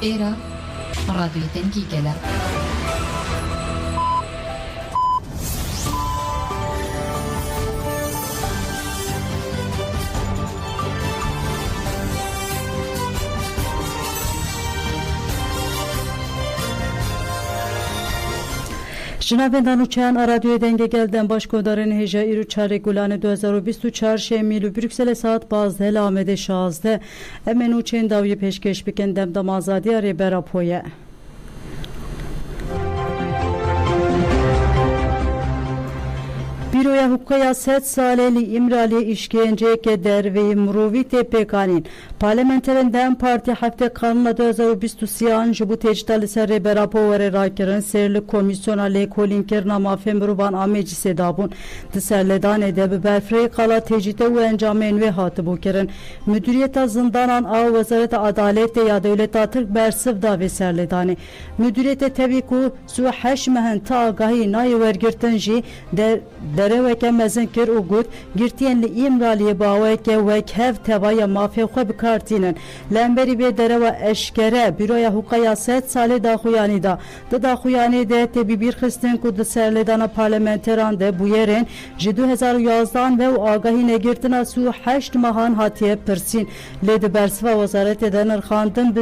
Era radyoyu dengi gelen. Jinavendan uçayan radyoya denge gelden başkodarın heja iru çare gulane 2024 şemilü Brüksel'e saat bazı helamede şahızde emen uçayan davyi peşkeş bikendem damazadi arı berapoye. Büroya hukukaya 7 saleli İmrali işkence keder ve muruvi TPK'nin parlamenterinden parti hafte kanuna 2023 bu tecdali serre berapo vere rakirin serli komisyona le kolinker nama femruvan ameci sedabun diserledan edebe berfrey kala tecide ve encamen ve hatı bu kerin müdüriyet zindanan av vazaret adalette ya devlet atırk bersif da ve serledani müdüriyete tebiku su haşmehen ta gahi nay vergirtinci dereveke mezinkir ugut girtiyenli İmraliye bağveke ve kev tevaya mafevka bikartinin lemberi be dereva eşkere büroya hukaya 7 sale daxuyani da daxuyani de tebi bir xistin kudu serledana parlamenteran de bu yerin 2011'dan ve agahine girtina su 8 mahan hatiye persin ledi bersiva vazaret eden erxandın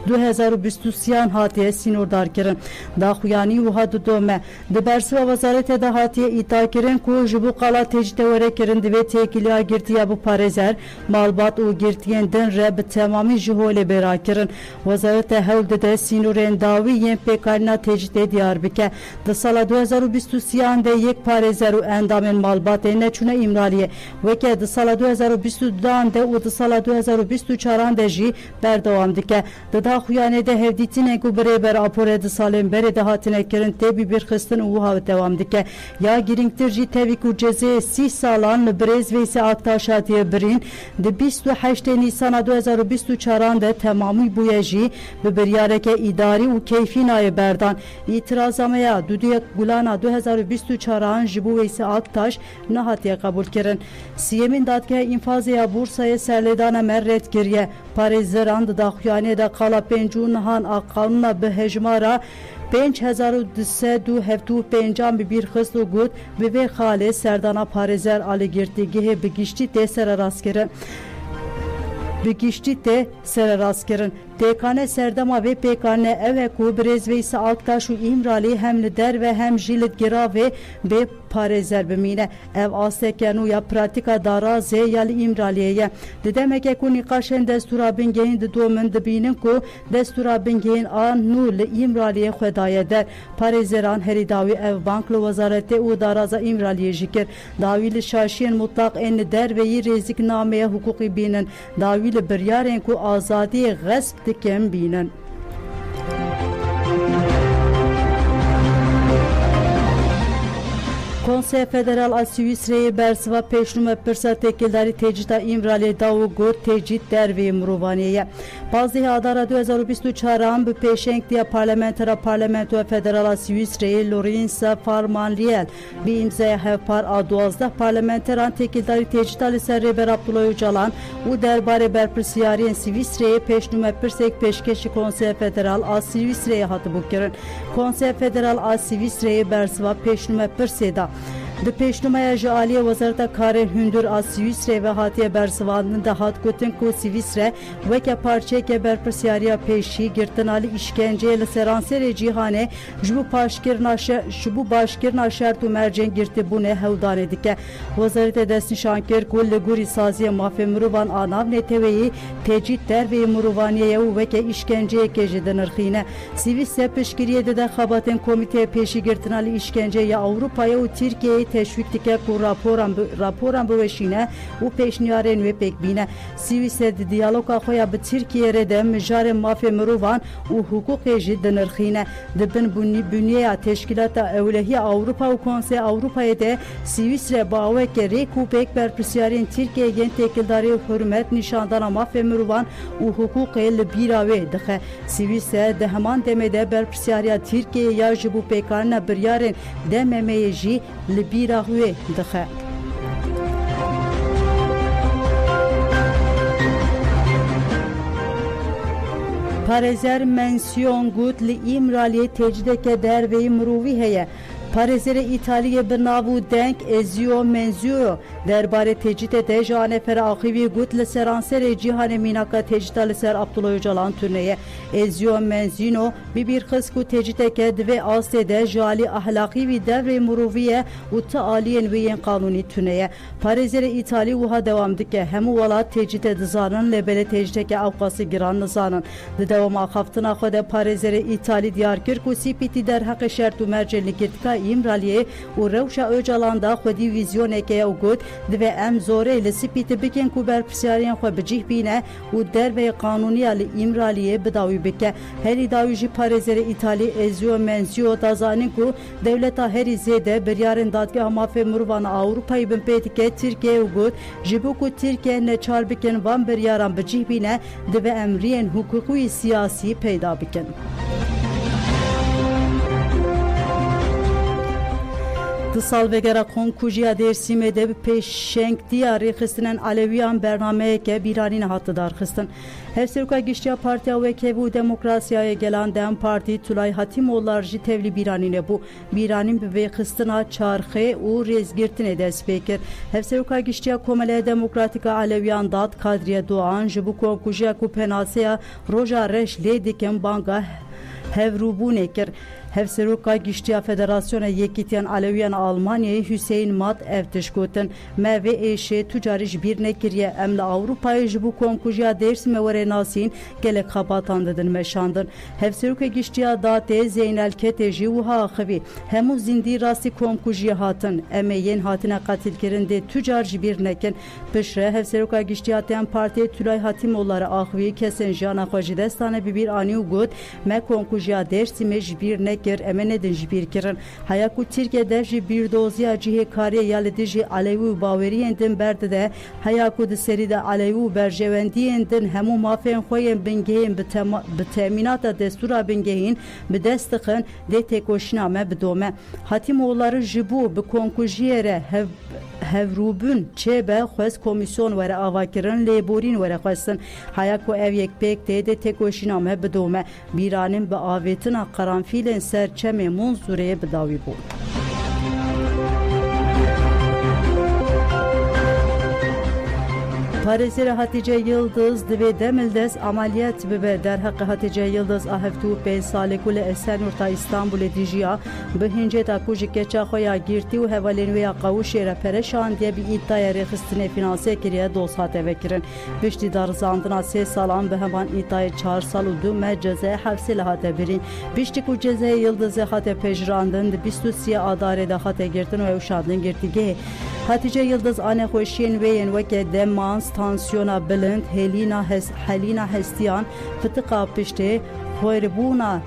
2023 hatiye sinordar kirin daxuyani vahadu dome de bersiva vazaret eda hatiye ita kirin ku jibu qala tecde vere kirin ve tekiliya girtiya bu parezer malbat u girtiyen den reb tamami jihole bera kirin vazaret hevlde de sinoren davi yen pekarina tecde diyarbike de sala 2023 de yek parezer u endamen malbat ene çuna İmraliye ve ke de sala 2023 dan de u de sala 2023 aran de ji berdevam dike de Xuyane hevditine ku beraber apore de salem bere de hatine kirin tebi bir xistin u ha devam dike ya giringtirci tebi ku ceze 6 salan brez ve ise aktaşatiye birin de 28 Nisan 2024 de tamamı bu yeji ve bir yareke idari u keyfinayı berdan itirazamaya düdüye gulana 2024 jibu ve ise aktaş nahatiye kabul kirin siyemin datke infazaya bursaya serledana merret giriye parezeran da Xuyane de kala pencunahan akanuna be hejmara 5275 bir xist gut ve xale serdana parezer ali girtigehe bigişti tesera raskere bigişti te sera raskerin tekane serdama ve pekane eve ku brez ve ise aktaşu İmrali hem lider ve hem jilit gira ve parezer bimine ev astekenu ya pratika daraze yali İmraliye demek ku nikaşen destura bingehin de domen de binin ku destura bingehin an nul İmraliye xedaya der parezeran heridavi ev banklı vazarete u daraza İmraliye jikir davili şaşiyen mutlak en der ve reziknameye hukuki binin davili bir yaren ku azadi gasp dikem binen. Konsey Federal a Sivîsreyê bersiva pêşnûma pirsa têkildarî tecîda İmralê da û got tecîd dervê mirovaniyê. Pazdihê adara 2024 bi pêşengtiya parlamentera Parlamentoya Federal a Sivîsreyê Lorenza Farmanliyel bi îmzaya hevpar a 12 parlamenteran têkildarî tecîda li ser Rêber Abdullah Öcalan û derbarê berpirsiyariyên Sivîsreyê pêşnûma pirsek pêşkeşî Konsey Federal a Sivîsreyê hatibû kirin. Konsey Federal a Sivîsreyê bersiva pêşnûma pirsê da de peşnumaya jaliye wazareta karên hundur a Sivîsrê ve hatiye bersivanın da hat gotin ku Sivîsrê weke parçeke berpirsyariya pêşî girtinalî işkenceyê li seranserê cîhanê ji bu başkirina şert û mercên girtîbûnê hewdanê dike. Wezareta destnîşan kir ku li gorî saziya mafê mirovan a nav neteweyî tecîd dervê mirovaniyê û weke işkenceyekê jî dinirxîne. Sivîsrê piştgiriyê dide xebatên komîteyê pêşî girtinalî işkenceyê Avrupaya û Tirkiyeyê teşvik dike ku raporan biweşîne û pêşniyarên wê pêk bîne. Sivîsrê di diyaloga xwe ya bi Tirkiyeyê de mijarên mafê mirovan û hukukê jî dinirxîne. Di bin bünyeya Teşkîlata Ewlehiya Awropa û Konsey Awropayê de Sivîsrê baweke rêk û pêk berpirsiyarên Tirkiyeyê yên têkildarî hurmet nîşandana mafê mirovan û hukukê li bîra wê dixe. Sivîsrê di heman demê de berpirsiyariya Tirkiyeyê ya ji bo pêkarina biryarên DMM'yê jî li bîra wê dixe. Parêzer mensiyon got li İmraliyê tecdeke derveyî mirovî heye. Parêzerê İtalyayê bi nav û deng Ezio Menzio derbarê tecdîtê de ji anefera axivî got li seranserê cîhanê mînaka tecdîta li ser Abdullah Öcalan turneye. Ezio Menzino bibîrxist ku tecdîteke divê astê de ji alî ahlaqî wî devrê mirovî ye û ti aliyên wê yên qanûnî turneye. Parêzerê İtalî wiha dewam dike. Hemû welat tecdîtê dizanin lêbelê tecdîteke ewqasî giran nizanin. Di dewama xaftina xwe de parêzerê İtalî diyar kir ku CPT derheqê şert û mercên lîgirtika İmraliyê û rewşa Öcalan da xwedî vîzyoneke ye û got divê em zorê li CPT bikin ku berpirsiyariyên xwe bicih bîne û derveyê qanûniya li İmraliyê bidawî bike. Herî dawî jî parêzerê İtalî Ezio Menzio da zanin ku dewleta herî zêde biryarên dadgeha mafê mirovan Ewropayê bin pê dike Tirkiye û got ji bo ku Tirkiye neçar bikin van biryaran bicih bîne divê emriyên hukukî siyasî peyda bikin. Di salvegera Konkujiya Dêrsimê de bi pêşengtiya rêxistinên Alewiyan bernameyeke bîranîne hat darxistin. Hevserûka Giştiya Partiya Wekevî û Demokrasiyayê Gelan Dem Partî Tulay Hatîmoğullar jî tevlî bîranîne bû. Bîranîn bi vêxistina çarxê û rêzgirtinê dest pê kir. Hevserûka Giştiya Komeleya Demokratîk a Alewiyan dat Kadriye Doğan ji bo Konkujiya ku penaseya roja reş lê dikin banga hevrûbûnê kir. Hevserûka Giştiya Federasyona Yekîtiyan Alewiyan Almanyayê Hüseyin Mat ev tişgotin. Me vê êşê tu carî ji bîr nekiriye. Em li Ewropayê ji bo Konkujiya Dêrsimê were nasîn gelek xebatan didin meşandin. Hevserûka Giştiya Datê Zeynel Ketê jî wiha axivî. Hemû zindî rastî Konkujiya hatin. Em ê yên hatine qetilkirin dê tu car ji bîr nekin. Pişre Hevserûka Giştiya Dem Partiyê Tulay Hatîmoğulları axivî kesên jiyana xwe ji destane bibîr anî û got me Konkujiya Dêrsimê ji bîr nekin. Em nedin ji bîr kirin. Heya ku Tirkiye'de ji bîrdoziya cihêkariye ya li dijî Alevî û baweriyên din berdide, heya ku di serî de Alevî û berjewendiyên din hemû mafên xwe yên bingehên bi temînata destûra bingehîn bi dest dixin dê têkoşîna me bidome. Hatîmoğulları ji bo bi Konkujiyê re hevrûbûn çêbe xwest komîsyon were avakirin lêborîn were xwestin. Heya ku ev yekpêk tê dê têkoşîna me bidome. Bîranîn bi avêtina qaranfîlên ser çemê Monzûreyê bidawî bû. Parêzerê Hatice Yıldız divê demildest ameliyat bibe. Derheqê Hatice Yıldız a heftû pê salê ku li Esenurta İstanbulê dijiya bi hinceta ku ji keça xwe ya girtî û hevalên wê ya qewişê re pereşandiye bi îddiaya rêxistinê finansê kiriye doz hate vekirin. Piştî darizandina 3 salan bi heman îddayê 4 sal û 2 me cezayê hevsê li hate birîn. Piştî ku cezayê Yıldızê hate pejirandin di 23 adarê de hate girtin û ewşandin girtîgehê. Hatice Yıldız anexweşiyên wê yên weke demans, tansiyona bilind, helîna hestiyan, fitiqa piştê, xwerbûna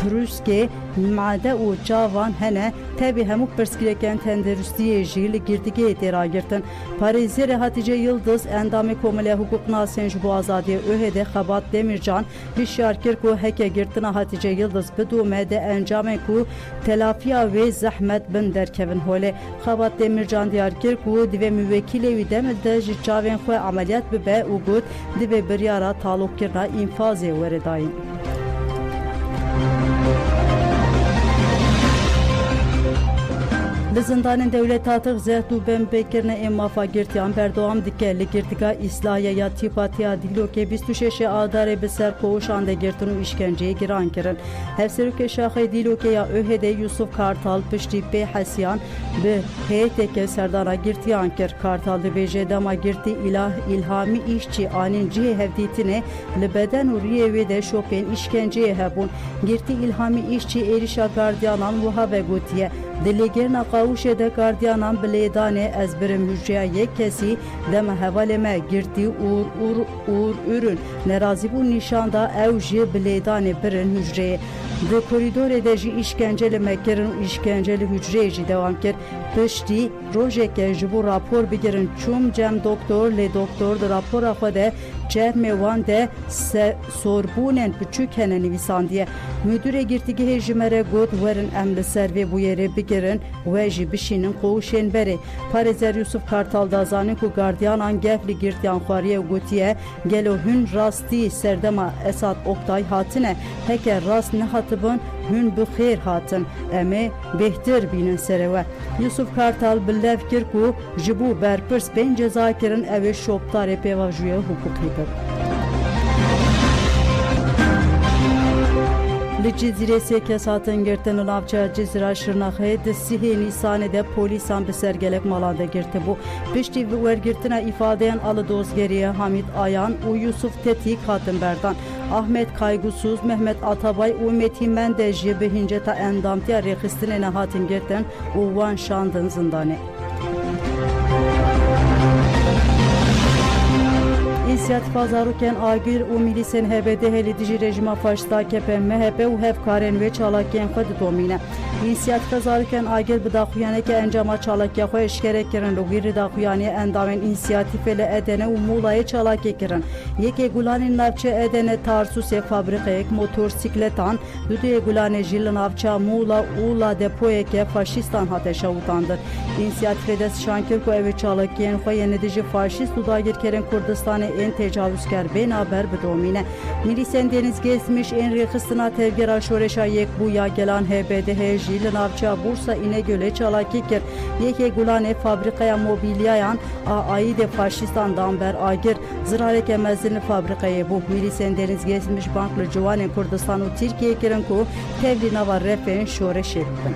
pürüskê, made û çavan hene tevî hemû pirsgirêkên tenduristiyê jî li girtîgehê tê ragirtin. Parêzerê Hatice Yıldız endamê Komeleya Hukuknasên ji bo azadiya ÖHD Xebat Demircan hişyar kir ku heke girtina Hatice Yıldız bidome de encamê ku telafiya wê zehmet bin derkevin holê. Xebat Demircan diyar kir ku divê müvekkilê wî demilde ji çavên xwe ameliyat bibe û got divê biryara talûkkirina înfazê were dayîn. Li zindanên dewleta tir zehd û bembêkirina ên mafa girtiyan berdewam dike. Li girtika îslahiya ya tîpatiya dîlokê 26 adarê bi ser koğuşan de girtin û îşkenceyê giran kirin. Hevserûkê şaxê dîlokê ya ÖHD Yusuf Kartal piştî pê hesiyan bi heyeteke serdana girtiyan kir. Kartal dibêje dema girtî İlhamî îşçî anîn cihê hevdîtinê li beden û riyê wê de şopên îşkenceyê hebûn. Girtî İlhamî îşçî êrişa gardiyanan wiha vegotiye. Dilêgerina qawûşê de gardiyanan bi lêdanê ez birim hücreya yek kesî dema hevalê me girtî ûr ürün nerazîbûn nîşan da ew jî bi lêdanê birin hücreyê. Di koridorê de jî îşkence li me kirin û îşkence li hücreyê jî dewam kir. Piştî rojeke ji bo rapor bigirin çûm cem doktor lê doktor di rapora xwe de çerme wan de sorbûnên biçûk hene nivîsandiye. Müdürê girtîgehê ji me re got werin em li ser vê bûyerê bigirin we jî bişînin qoşên berê. Parêzer Yusuf Kartal da zanîn ku gardiyanan geflî girtiyan xwariye û gotiye gelo hûn rastî serdema Esad Oktay hatine heke rast nehatibin hûn bi xêr hatin em ê bêhtir bînin serê we. Yusuf Kartal bilev kir ku ji bo berpirs bên ceza kirin ew ê şopdarê pêvajoya hukukî bin. Li Cizîrê sê kes hatin girtin li navçeya Cizîra Şirnexê di sihê Nîsanê de polîsan bi sergelek malan de girtibû. Piştî wergirtina îfadeyan Alıdozgeriye Hamid Ayan û Yusuf Tetik hatin berdan. Ahmet Kaygusuz, Mehmet Atabay û Metin Mendez jî bi hinceta endamtiya rêxistinê hatin girtin û wan şandin zindanê. İnisiyatif zarokên agir û milîsên HBD helî dijî rejima faşista KP, MHP û hevkarên wê çalakiyên xwe didomîne. İnisiyatif zarokên agir bi daxuyanekê encama çalakiya xwe eşkere kirin. Li wî daxuyaniyê endamên însiyatifê li Edirne û Muğlayê çalakî kirin. Yekê gulanên navçe Edirne Tarsusê fabrikayek motorsîkletan, duyê gulanê jî li navçeya Muğla û la depoyeke faşîstan hate şewitandin. İnisiyatifê de şankir ku ev ê çalakiyên xwe yên dijî faşîst û dagirkerên Kurdistanê ên tecavüzkar bênaber bidomîne. Milîsên Deniz Gezmiş ên rêxistina tevgera şoreşa Yekbûya gelan HBDH jî li navçeya Bursa İnegölê çalakî kir. Yekê gulanê fabrikaya mobilyayan a aîdê faşîstan damber agir zirareke mezin li fabrikayê bû. Milîsên Deniz Gezmiş bank li ciwanên Kurdistan û Tirkiyeyê kirin ku tevlî nava refên şoreşê bibin.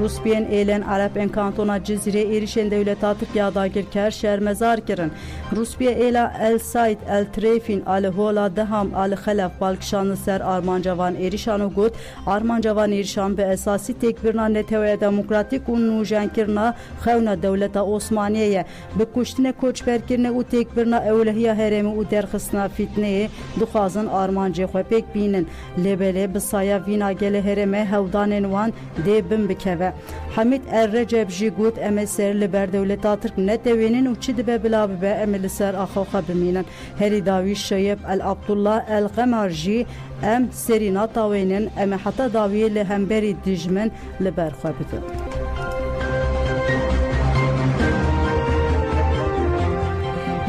Ruspiyên êlên Arab kantona Cizîrê êrişên dewleta Tirkiya dagirker şermezar kirin. Ruspiye êla El Said El Trêfîn a li hola deham a li Xelef balkişan li ser armancavan êrişan û got armancavan êrişan bi esasî têkbirina Netewaya Demokratîk û nûjenkirina xewna dewleta Osmaniyê bi kuştinê koçberkirinê û têkbirina ewlehiya herêmê û derxistina fîtneyê dixwazin armancê xwe pêk bînin. Lêbelê bi saya vîna gelê herêmê hewdanên wan dê bin bikeve. Hamid Er-Recep jî got em ê ser li ber dewleta Tirk netewênin û çi dibe bila bibe em ê li ser axo xwe bimînin. Herî dawî Şeyeb El Abdullah El Qemar jî em serî natawênin em ê heta dawiyê li hemberî dijmin li ber xwe bidin.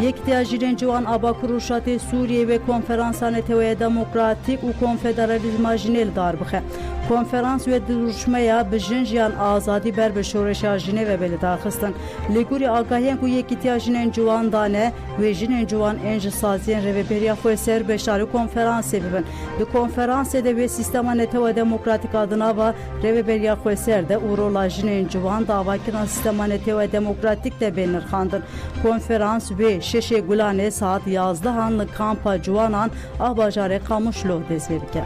Yektiya jirên ciwan Abakur Rûşatê Sûriyê ve konferansa Netewaya Demokratîk û Konfederalizma jinê li dar bixe. Konferans ve duruşmaya bi jin jiyan azadî ber bi şoreşa jinê ve li daxistin. Li gorî agahiyên ku yekîtiya jinên ciwan dane wê jinên ciwan ên ji saziyên rêveberiya xwe ser beşdarî konferansê bibin. Di konferansê de wê sîstema Netewaya Demokratîk adına va rêveberiya xwe ser de û rola jinên ciwan davakirina sîstema Netewaya Demokratîk de bên nirxandin. Konferans wê şeşê gulanê saat 11 li kampa ciwanan a bajarê Qamişlo dest pê dike.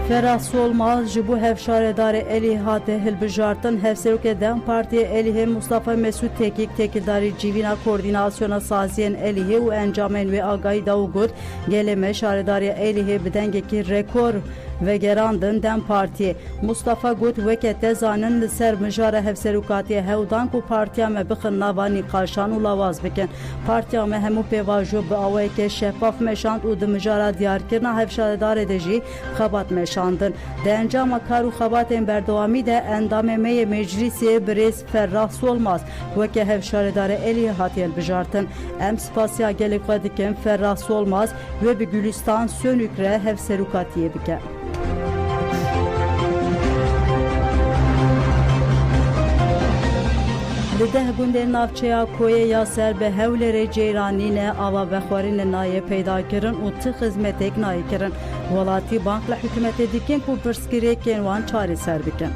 Ferah Solmaz ji bo hevşaredarê Elî hate hilbijartin. Hevserokê Dem Partiya Elîhê Mustafa Mesûd Tekîk tekildarî civîna koordînasyona saziyên Elîhê û encamên wê agahî da û got gelê me şaredariya Elîhê bi dengekî rekor vegerandin Dem Partiye. Mustafa got weke te zanin li ser mijara hevserokatiye hewdan ku partiya me bixin nava nîqaşan û lawaz bikin. Partiya me hemû pêvajo bi awayeke şeffaf meşand û di mijara diyarkirina hevşaredarê de jî xebat meşandin. Di encama kar û xebatên berdewamî de endamê me yê meclisê birêz Ferah Solmaz weke hevşaredarê Elî hatiye hilbijartin. Em spasiya gelê xwe dikin Ferah Solmaz wê bi Gülistan Sönük re hevserokatiyê bike. Li deh gundên navçeya Koyê ya ser bi hewlêrê ceyranîne ava vexwarînê nayê peyda kirin û ti xizmetek nayê kirin. Welatî bank li hikûmetê dikin ku pirsgirêkên wan çarêser bikin.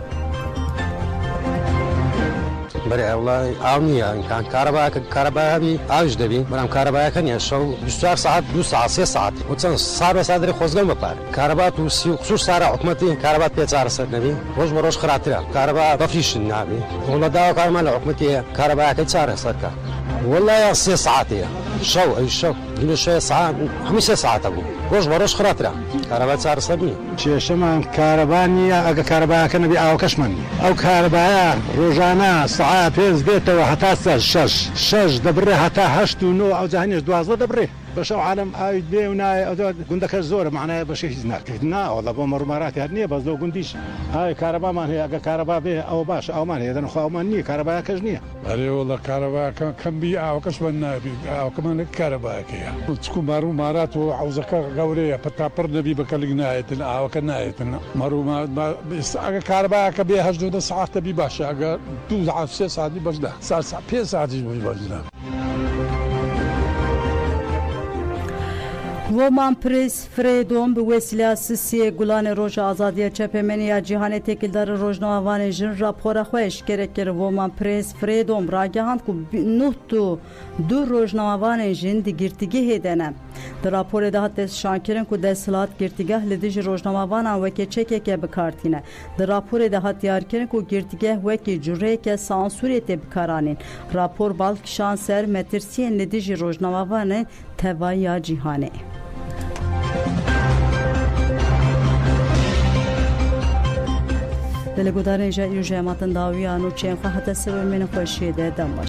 برای اولای آونیه امکان کاربای بی آوج دبی برام کاربای کنی شو 24 ساعت 2 ساعت 3 ساعت و چند سر به سر خوزگل مپار کاربای تو خصوص سر حکومتی کاربای پیچار سر نبی روز بروز خراتره کاربای بفریش نبی ولی داو کارمال حکومتی کاربای که چاره سر کا والله 3 ساعتیه شو أي شو إنه شيء ساعة 5 ساعات أبو روش بروش خرطرة كهرباء صار سبي چێشەمان کارەبانیە ئەگە کارەباکە نەبی ئاوکەشمانی ئەو کارەبایە ڕۆژانە سەعات 5 بێتەوە هەتا 6 دەبڕێ هەتا 8 و 9 ئەو جاهێنش 12 دەبڕێ بەشەو عالم ئاوی بێ و نایە ئەو گوندەکە زۆرە معنایە بەشە هیچ ناکرێت ناوەڵە بۆ مەڕووماراتی هەر نییە بەس لەو گوندیش ئاوی کارەبامان هەیە ئەگە کارەبا بێ ئەوە باش ئەومان هەیە دەنخواومان نییە کارەبایەکەش نییە ئەرێوەڵە کارەباکە کەمبی ئاوکەشمان نابی ئاوکەمان کارەباکەیە چکو مەڕوومارات و حوزەکە گەورەیە پەتاپڕ نەبی بەکەلک نایەتن ئاوەکە نایەتن ئەگە کارەباکە بێ 8 ساعت دەبی باشە ئەگە 2 3 ساعتی بەشدا 5 ساعتیش بەشدا Voman Pres Freydom bi wesîleya Sisiyê Gulanê Roja Azadiya Çepemeniya Cîhanê Têkildarê Rojnavanê jin rapora xwe eşkere kir. Voman Pres Freydom ragihand ku 92 rojnavanên jin di girtîgehê de ne. Di raporê de hat destşankirin ku desthilat girtîgeh li dijî rojnavanan wekî çekeke bikartîne. Di raporê de hat diyarkirin ku girtîgeh wekî cureyeke sansûrê tê bikaranîn. Rapor balkişan ser metirsiyên li dijî rojnavavanê tevaya cîhanê. Delegodarên ji îro ji hematin dawiyan û çên xwe hete ser û mêne xweşiyê de dem baş.